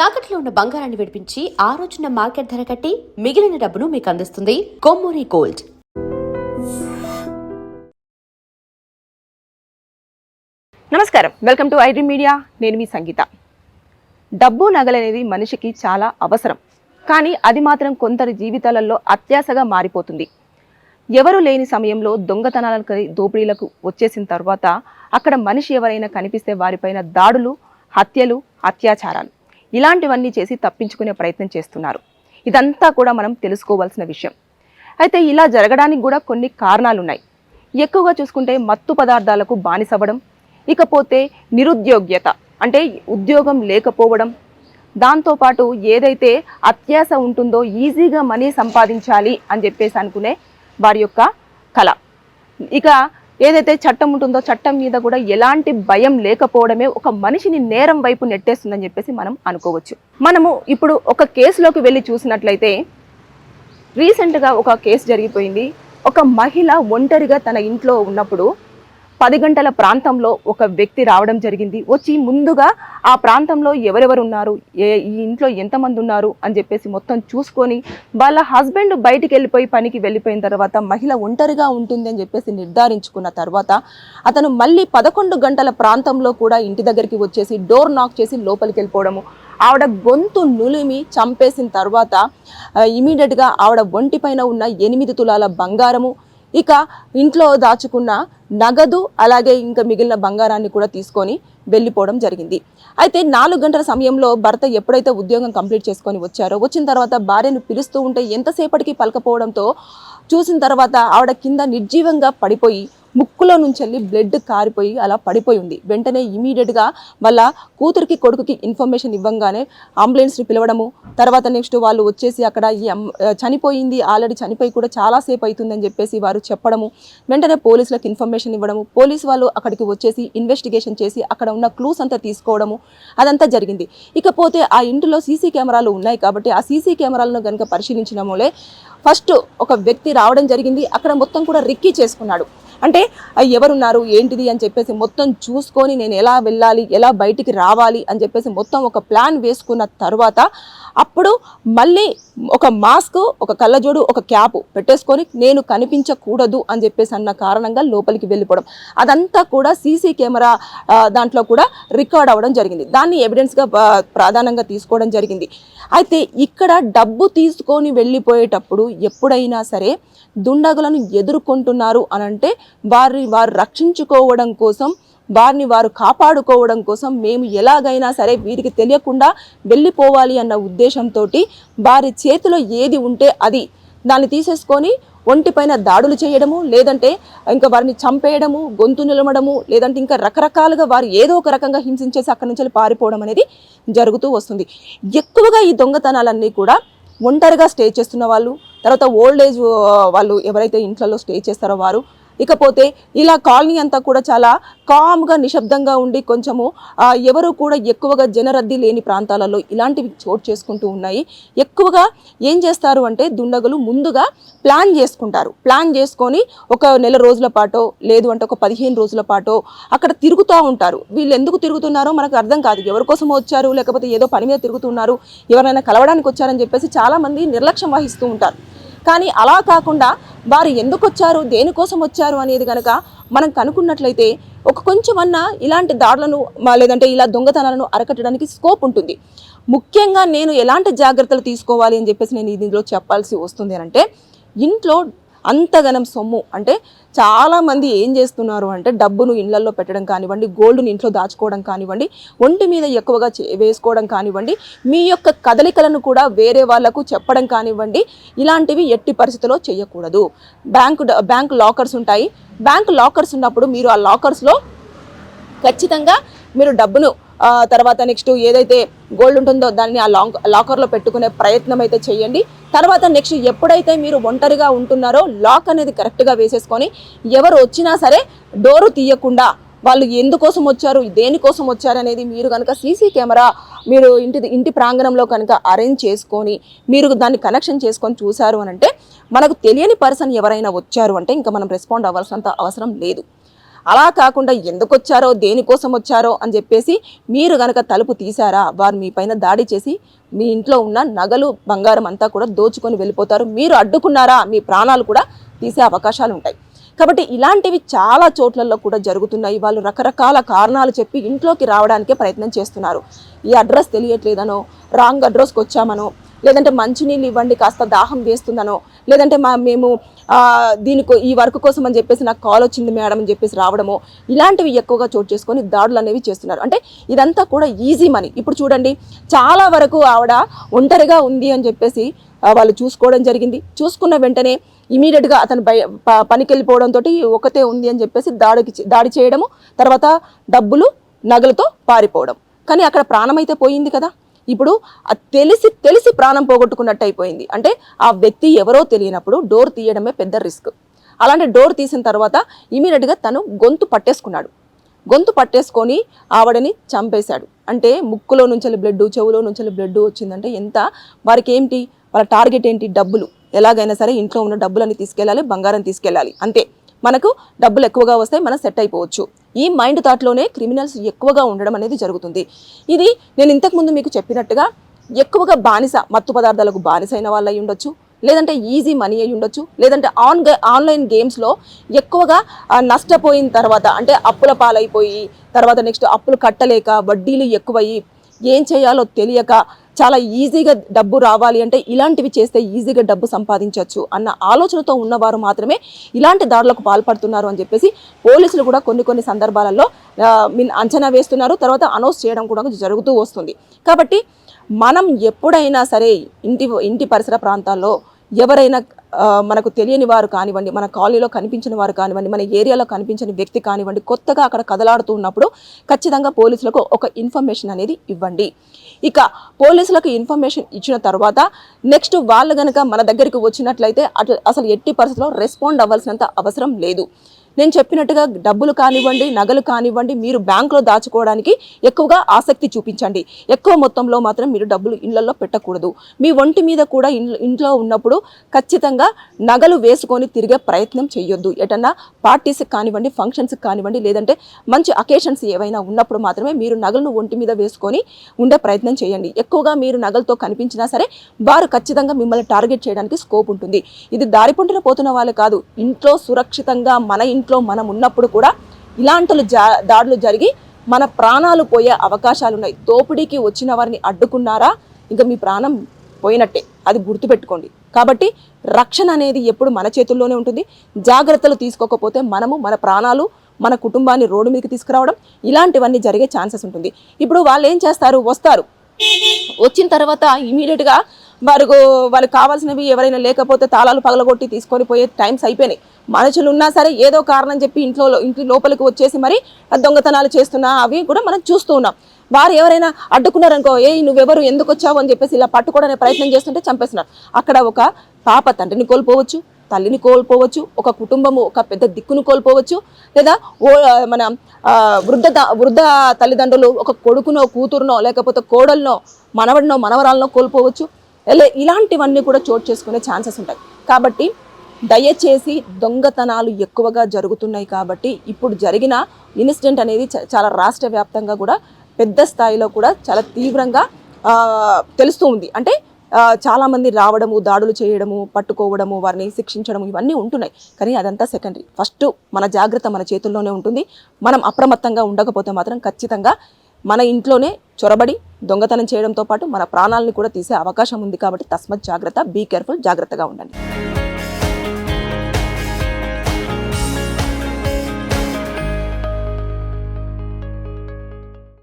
తాకట్లో ఉన్న బంగారాన్ని విడిపించి ఆ రోజున మార్కెట్ ధర కట్టి మిగిలిన డబ్బును మీకు అందిస్తుంది కొమ్మూరి గోల్డ్. నమస్కారం, వెల్కమ్ టు ఐడ్రీమ్ మీడియా. నేను మీ సంగీత. డబ్బు నగలనేది మనిషికి చాలా అవసరం, కానీ అది మాత్రం కొందరి జీవితాలలో అత్యాశగా మారిపోతుంది. ఎవరు లేని సమయంలో దొంగతనాలకు దోపిడీలకు వచ్చేసిన తర్వాత అక్కడ మనిషి ఎవరైనా కనిపిస్తే వారిపైన దాడులు, హత్యలు, అత్యాచారాలు ఇలాంటివన్నీ చేసి తప్పించుకునే ప్రయత్నం చేస్తున్నారు. ఇదంతా కూడా మనం తెలుసుకోవాల్సిన విషయం. అయితే ఇలా జరగడానికి కూడా కొన్ని కారణాలు ఉన్నాయి. ఎక్కువగా చూసుకుంటే మత్తు పదార్థాలకు బానిసవ్వడం, ఇకపోతే నిరుద్యోగ్యత అంటే ఉద్యోగం లేకపోవడం, దాంతోపాటు ఏదైతే అత్యాశ ఉంటుందో ఈజీగా మనీ సంపాదించాలి అని చెప్పేసి అనుకునే వారి యొక్క కళ. ఇక ఏదైతే చట్టం ఉంటుందో చట్టం మీద కూడా ఎలాంటి భయం లేకపోవడమే ఒక మనిషిని నేరం వైపు నెట్టేస్తుందని చెప్పేసి మనం అనుకోవచ్చు. మనము ఇప్పుడు ఒక కేసులోకి వెళ్ళి చూసినట్లయితే రీసెంట్గా ఒక కేసు జరిగిపోయింది. ఒక మహిళ ఒంటరిగా తన ఇంట్లో ఉన్నప్పుడు 10 గంటల ప్రాంతంలో ఒక వ్యక్తి రావడం జరిగింది. వచ్చి ముందుగా ఆ ప్రాంతంలో ఎవరెవరు ఉన్నారు, ఈ ఇంట్లో ఎంతమంది ఉన్నారు అని చెప్పేసి మొత్తం చూసుకొని వాళ్ళ హస్బెండ్ బయటికి వెళ్ళిపోయి పనికి వెళ్ళిపోయిన తర్వాత మహిళ ఒంటరిగా ఉంటుంది అని చెప్పేసి నిర్ధారించుకున్న తర్వాత అతను మళ్ళీ 11 గంటల ప్రాంతంలో కూడా ఇంటి దగ్గరికి వచ్చేసి డోర్ నాక్ చేసి లోపలికి వెళ్ళిపోవడము, ఆవిడ గొంతు నులిమి చంపేసిన తర్వాత ఇమీడియట్గా ఆవిడ ఒంటి పైన ఉన్న 8 తులాల బంగారము, ఇక ఇంట్లో దాచుకున్న నగదు, అలాగే ఇంకా మిగిలిన బంగారాన్ని కూడా తీసుకొని వెళ్ళిపోవడం జరిగింది. అయితే 4 గంటల సమయంలో భర్త ఎప్పుడైతే ఉద్యోగం కంప్లీట్ చేసుకొని వచ్చారో, వచ్చిన తర్వాత భార్యను పిలుస్తూ ఉంటే ఎంతసేపటికి పలకపోవడంతో చూసిన తర్వాత ఆవిడ కింద నిర్జీవంగా పడిపోయి ముక్కులో నుంచి వెళ్ళి బ్లడ్ కారిపోయి అలా పడిపోయి ఉంది. వెంటనే ఇమీడియట్గా వాళ్ళ కూతురికి కొడుకుకి ఇన్ఫర్మేషన్ ఇవ్వంగానే అంబులెన్స్ని పిలవడము, తర్వాత నెక్స్ట్ వాళ్ళు వచ్చేసి అక్కడ చనిపోయింది, ఆల్రెడీ చనిపోయి కూడా చాలాసేపు అవుతుందని చెప్పేసి వారు చెప్పడము, వెంటనే పోలీసులకు ఇన్ఫర్మేషన్ ఇవ్వడము, పోలీసు వాళ్ళు అక్కడికి వచ్చేసి ఇన్వెస్టిగేషన్ చేసి అక్కడ ఉన్న క్లూస్ అంతా తీసుకోవడము, అదంతా జరిగింది. ఇకపోతే ఆ ఇంటిలో సీసీ కెమెరాలు ఉన్నాయి కాబట్టి ఆ సీసీ కెమెరాలను కనుక పరిశీలించడమోలే ఫస్ట్ ఒక వ్యక్తి రావడం జరిగింది. అక్కడ మొత్తం కూడా రిక్కీ చేసుకున్నాడు. అంటే ఎవరున్నారు ఏంటిది అని చెప్పేసి మొత్తం చూసుకొని నేను ఎలా వెళ్ళాలి, ఎలా బయటికి రావాలి అని చెప్పేసి మొత్తం ఒక ప్లాన్ వేసుకున్న తర్వాత అప్పుడు మళ్ళీ ఒక మాస్క్, ఒక కళ్ళజోడు, ఒక క్యాప్ పెట్టేసుకొని నేను కనిపించకూడదు అని చెప్పేసి అన్న కారణంగా లోపలికి వెళ్ళిపోవడం, అదంతా కూడా సీసీ కెమెరా దాంట్లో కూడా రికార్డ్ అవ్వడం జరిగింది. దాన్ని ఎవిడెన్స్గా ప్రాధాన్యంగా తీసుకోవడం జరిగింది. అయితే ఇక్కడ డబ్బు తీసుకొని వెళ్ళిపోయేటప్పుడు ఎప్పుడైనా సరే దుండగులను ఎదుర్కొంటున్నారు అనంటే వారు రక్షించుకోవడం కోసం, వారిని వారు కాపాడుకోవడం కోసం మేము ఎలాగైనా సరే వీరికి తెలియకుండా వెళ్ళిపోవాలి అన్న ఉద్దేశంతో వారి చేతిలో ఏది ఉంటే అది దాన్ని తీసేసుకొని ఒంటిపైన దాడులు చేయడము, లేదంటే ఇంకా వారిని చంపేయడము, గొంతు నిలమడము, లేదంటే ఇంకా రకరకాలుగా వారు ఏదో ఒక రకంగా హింసించేసి అక్కడి నుంచి పారిపోవడం అనేది జరుగుతూ వస్తుంది. ఎక్కువగా ఈ దొంగతనాలన్నీ కూడా ఒంటరిగా స్టే చేస్తున్న వాళ్ళు, తర్వాత ఓల్డ్ ఏజ్ వాళ్ళు ఎవరైతే ఇంట్లో స్టే చేస్తారో వారు, ఇకపోతే ఇలా కాలనీ అంతా కూడా చాలా కామ్గా నిశ్శబ్దంగా ఉండి కొంచెము ఎవరు కూడా ఎక్కువగా జనరద్దీ లేని ప్రాంతాలలో ఇలాంటివి చోటు చేసుకుంటూ ఉన్నాయి. ఎక్కువగా ఏం చేస్తారు అంటే దుండగులు ముందుగా ప్లాన్ చేసుకుంటారు. ప్లాన్ చేసుకొని ఒక నెల రోజుల పాటో లేదు అంటే ఒక 15 రోజుల పాటో అక్కడ తిరుగుతూ ఉంటారు. వీళ్ళు ఎందుకు తిరుగుతున్నారో మనకు అర్థం కాదు. ఎవరి కోసం వచ్చారు, లేకపోతే ఏదో పని మీద తిరుగుతున్నారు, ఎవరైనా కలవడానికి వచ్చారని చెప్పేసి చాలామంది నిర్లక్ష్యం వహిస్తూ ఉంటారు. కానీ అలా కాకుండా వారు ఎందుకు వచ్చారు, దేనికోసం వచ్చారు అనేది కనుక మనం కనుక్కున్నట్లయితే ఒక కొంచెమన్నా ఇలాంటి దాడులను లేదంటే ఇలా దొంగతనాలను అరకట్టడానికి స్కోప్ ఉంటుంది. ముఖ్యంగా నేను ఎలాంటి జాగ్రత్తలు తీసుకోవాలి అని చెప్పేసి నేను దీనిలో చెప్పాల్సి వస్తుంది అంటే, ఇంట్లో అంతగనం సొమ్ము అంటే చాలామంది ఏం చేస్తున్నారు అంటే డబ్బును ఇళ్లలో పెట్టడం కానివ్వండి, గోల్డ్ని ఇంట్లో దాచుకోవడం కానివ్వండి, ఒంటి మీద ఎక్కువగా వేసుకోవడం కానివ్వండి, మీ యొక్క కదలికలను కూడా వేరే వాళ్లకు చెప్పడం కానివ్వండి, ఇలాంటివి ఎట్టి పరిస్థితుల్లో చేయకూడదు. బ్యాంక్ లాకర్స్ ఉంటాయి. బ్యాంక్ లాకర్స్ ఉన్నప్పుడు మీరు ఆ లాకర్స్లో ఖచ్చితంగా మీరు డబ్బును తర్వాత నెక్స్ట్ ఏదైతే గోల్డ్ ఉంటుందో దాన్ని ఆ లాకర్లో పెట్టుకునే ప్రయత్నం అయితే చేయండి. తర్వాత నెక్స్ట్ ఎప్పుడైతే మీరు ఒంటరిగా ఉంటున్నారో లాక్ అనేది కరెక్ట్గా వేసేసుకొని ఎవరు వచ్చినా సరే డోరు తీయకుండా వాళ్ళు ఎందుకోసం వచ్చారు, దేనికోసం వచ్చారు అనేది మీరు కనుక సీసీ కెమెరా మీరు ఇంటి ప్రాంగణంలో కనుక అరేంజ్ చేసుకొని మీరు దాన్ని కనెక్షన్ చేసుకొని చూశారు అని అంటే మనకు తెలియని పర్సన్ ఎవరైనా వచ్చారు అంటే ఇంకా మనం రెస్పాండ్ అవ్వాల్సినంత అవసరం లేదు. అలా కాకుండా ఎందుకు వచ్చారో దేనికోసం వచ్చారో అని చెప్పేసి మీరు గనక తలుపు తీశారా వారు మీ పైన దాడి చేసి మీ ఇంట్లో ఉన్న నగలు బంగారం అంతా కూడా దోచుకొని వెళ్ళిపోతారు. మీరు అడ్డుకున్నారా మీ ప్రాణాలు కూడా తీసే అవకాశాలు ఉంటాయి. కాబట్టి ఇలాంటివి చాలా చోట్లలో కూడా జరుగుతున్నాయి. వాళ్ళు రకరకాల కారణాలు చెప్పి ఇంట్లోకి రావడానికే ప్రయత్నం చేస్తున్నారు. ఈ అడ్రస్ తెలియట్లేదనో, రాంగ్ అడ్రస్కి వచ్చామనో, లేదంటే మంచినీళ్ళు ఇవ్వండి కాస్త దాహం వేస్తుందనో, లేదంటే మేము దీనికి ఈ వర్క్ కోసం అని చెప్పేసి నాకు కాల్ వచ్చింది మేడం అని చెప్పేసి రావడమో, ఇలాంటివి ఎక్కువగా చోటు చేసుకొని దాడులు అనేవి చేస్తున్నారు. అంటే ఇదంతా కూడా ఈజీ మనీ. ఇప్పుడు చూడండి, చాలా వరకు ఆవిడ ఒంటరిగా ఉంది అని చెప్పేసి వాళ్ళు చూసుకోవడం జరిగింది. చూసుకున్న వెంటనే ఇమీడియట్గా అతను పనికి వెళ్ళిపోవడంతో ఒకతే ఉంది అని చెప్పేసి దాడి చేయడము, తర్వాత డబ్బులు నగలతో పారిపోవడం. కానీ అక్కడ ప్రాణం అయితే పోయింది కదా. ఇప్పుడు తెలిసి ప్రాణం పోగొట్టుకున్నట్టు అయిపోయింది. అంటే ఆ వ్యక్తి ఎవరో తెలియనప్పుడు డోర్ తీయడమే పెద్ద రిస్క్. అలాంటి డోర్ తీసిన తర్వాత ఇమీడియట్గా తను గొంతు పట్టేసుకొని ఆవిడని చంపేశాడు. అంటే ముక్కులో నుంచి బ్లడ్, చెవులో నుంచి బ్లడ్ వచ్చిందంటే ఎంత వారికి ఏంటి, వాళ్ళ టార్గెట్ ఏంటి, డబ్బులు. ఎలాగైనా సరే ఇంట్లో ఉన్న డబ్బులని తీసుకెళ్ళాలి, బంగారం తీసుకెళ్ళాలి, అంతే. మనకు డబ్బులు ఎక్కువగా వస్తాయి, మనం సెట్ అయిపోవచ్చు. ఈ మైండ్ థాట్లోనే క్రిమినల్స్ ఎక్కువగా ఉండడం అనేది జరుగుతుంది. ఇది నేను ఇంతకుముందు మీకు చెప్పినట్టుగా ఎక్కువగా మత్తు పదార్థాలకు బానిసైన వాళ్ళు అయి ఉండొచ్చు, లేదంటే ఈజీ మనీ అయి ఉండొచ్చు, లేదంటే ఆన్లైన్ గేమ్స్లో ఎక్కువగా నష్టపోయిన తర్వాత, అంటే అప్పుల పాలైపోయి తర్వాత నెక్స్ట్ అప్పులు కట్టలేక వడ్డీలు ఎక్కువయ్యి ఏం చేయాలో తెలియక చాలా ఈజీగా డబ్బు రావాలి అంటే ఇలాంటివి చేస్తే ఈజీగా డబ్బు సంపాదించవచ్చు అన్న ఆలోచనతో ఉన్నవారు మాత్రమే ఇలాంటి దాడులకు పాల్పడుతున్నారు అని చెప్పేసి పోలీసులు కూడా కొన్ని సందర్భాలలో అంచనా వేస్తున్నారు. తర్వాత అనౌన్స్ చేయడం కూడా జరుగుతూ వస్తుంది. కాబట్టి మనం ఎప్పుడైనా సరే ఇంటి పరిసర ప్రాంతాల్లో ఎవరైనా మనకు తెలియని వారు కానివ్వండి, మన కాలనీలో కనిపించిన వారు కానివ్వండి, మన ఏరియాలో కనిపించని వ్యక్తి కానివ్వండి, కొత్తగా అక్కడ కదలాడుతూ ఉన్నప్పుడు ఖచ్చితంగా పోలీసులకు ఒక ఇన్ఫర్మేషన్ అనేది ఇవ్వండి. ఇక పోలీసులకు ఇన్ఫర్మేషన్ ఇచ్చిన తర్వాత నెక్స్ట్ వాళ్ళు కనుక మన దగ్గరికి వచ్చినట్లయితే అసలు ఎట్టి పరిస్థితుల్లో రెస్పాండ్ అవ్వాల్సినంత అవసరం లేదు. నేను చెప్పినట్టుగా డబ్బులు కానివ్వండి, నగలు కానివ్వండి, మీరు బ్యాంకులో దాచుకోవడానికి ఎక్కువగా ఆసక్తి చూపించండి. ఎక్కువ మొత్తంలో మాత్రం మీరు డబ్బులు ఇళ్లలో పెట్టకూడదు. మీ ఒంటి మీద కూడా ఇంట్లో ఉన్నప్పుడు ఖచ్చితంగా నగలు వేసుకొని తిరిగే ప్రయత్నం చేయొద్దు. ఎటన్నా పార్టీస్కి కానివ్వండి, ఫంక్షన్స్కి కానివ్వండి, లేదంటే మంచి అకేషన్స్ ఏవైనా ఉన్నప్పుడు మాత్రమే మీరు నగలను ఒంటి మీద వేసుకొని ఉండే ప్రయత్నం చేయండి. ఎక్కువగా మీరు నగలతో కనిపించినా సరే వారు ఖచ్చితంగా మిమ్మల్ని టార్గెట్ చేయడానికి స్కోప్ ఉంటుంది. ఇది దారిపొంటిన పోతున్న వాళ్ళు కాదు, ఇంట్లో సురక్షితంగా మన ఇంట్లో మనం ఉన్నప్పుడు కూడా ఇలాంటి దాడులు జరిగి మన ప్రాణాలు పోయే అవకాశాలు ఉన్నాయి. దోపిడీకి వచ్చిన వారిని అడ్డుకున్నారా ఇంకా మీ ప్రాణం పోయినట్టే, అది గుర్తుపెట్టుకోండి. కాబట్టి రక్షణ అనేది ఎప్పుడు మన చేతుల్లోనే ఉంటుంది. జాగ్రత్తలు తీసుకోకపోతే మనము మన ప్రాణాలు, మన కుటుంబాన్ని రోడ్డు మీదకి తీసుకురావడం ఇలాంటివన్నీ జరిగే ఛాన్సెస్ ఉంటుంది. ఇప్పుడు వాళ్ళు ఏం చేస్తారు, వచ్చిన తర్వాత ఇమీడియట్గా వాళ్ళకి కావాల్సినవి ఎవరైనా లేకపోతే తాళాలు పగలగొట్టి తీసుకొని పోయే టైమ్స్ అయిపోయినాయి. మనుషులు ఉన్నా సరే ఏదో కారణం చెప్పి ఇంటి లోపలికి వచ్చేసి మరి దొంగతనాలు చేస్తున్నా అవి కూడా మనం చూస్తూ ఉన్నాం. వారు ఎవరైనా అడ్డుకున్నారనుకో, నువ్వెవరు, ఎందుకు వచ్చావు అని చెప్పేసి ఇలా పట్టుకోవడానికి ప్రయత్నం చేస్తుంటే చంపేస్తున్నారు. అక్కడ ఒక పాప తండ్రిని కోల్పోవచ్చు, తల్లిని కోల్పోవచ్చు, ఒక కుటుంబము ఒక పెద్ద దిక్కును కోల్పోవచ్చు, లేదా మన వృద్ధ తల్లిదండ్రులు ఒక కొడుకునో కూతురునో లేకపోతే కోడలనో మనవడినో మనవరాలనో కోల్పోవచ్చు. ఇలాంటివన్నీ కూడా చోటు చేసుకునే ఛాన్సెస్ ఉంటాయి. కాబట్టి దయచేసి దొంగతనాలు ఎక్కువగా జరుగుతున్నాయి. కాబట్టి ఇప్పుడు జరిగిన ఇన్సిడెంట్ అనేది చాలా రాష్ట్ర వ్యాప్తంగా కూడా పెద్ద స్థాయిలో కూడా చాలా తీవ్రంగా తెలుస్తూ ఉంది. అంటే చాలామంది రావడము, దాడులు చేయడము, పట్టుకోవడము, వారిని శిక్షించడము ఇవన్నీ ఉంటున్నాయి. కానీ అదంతా సెకండరీ. ఫస్ట్ మన జాగ్రత్త మన చేతుల్లోనే ఉంటుంది. మనం అప్రమత్తంగా ఉండకపోతే మాత్రం ఖచ్చితంగా మన ఇంట్లోనే చొరబడి దొంగతనం చేయడంతో పాటు మన ప్రాణాలను కూడా తీసే అవకాశం ఉంది. కాబట్టి తస్మత్ జాగ్రత్త, బీ కేర్ఫుల్, జాగ్రత్తగా ఉండండి.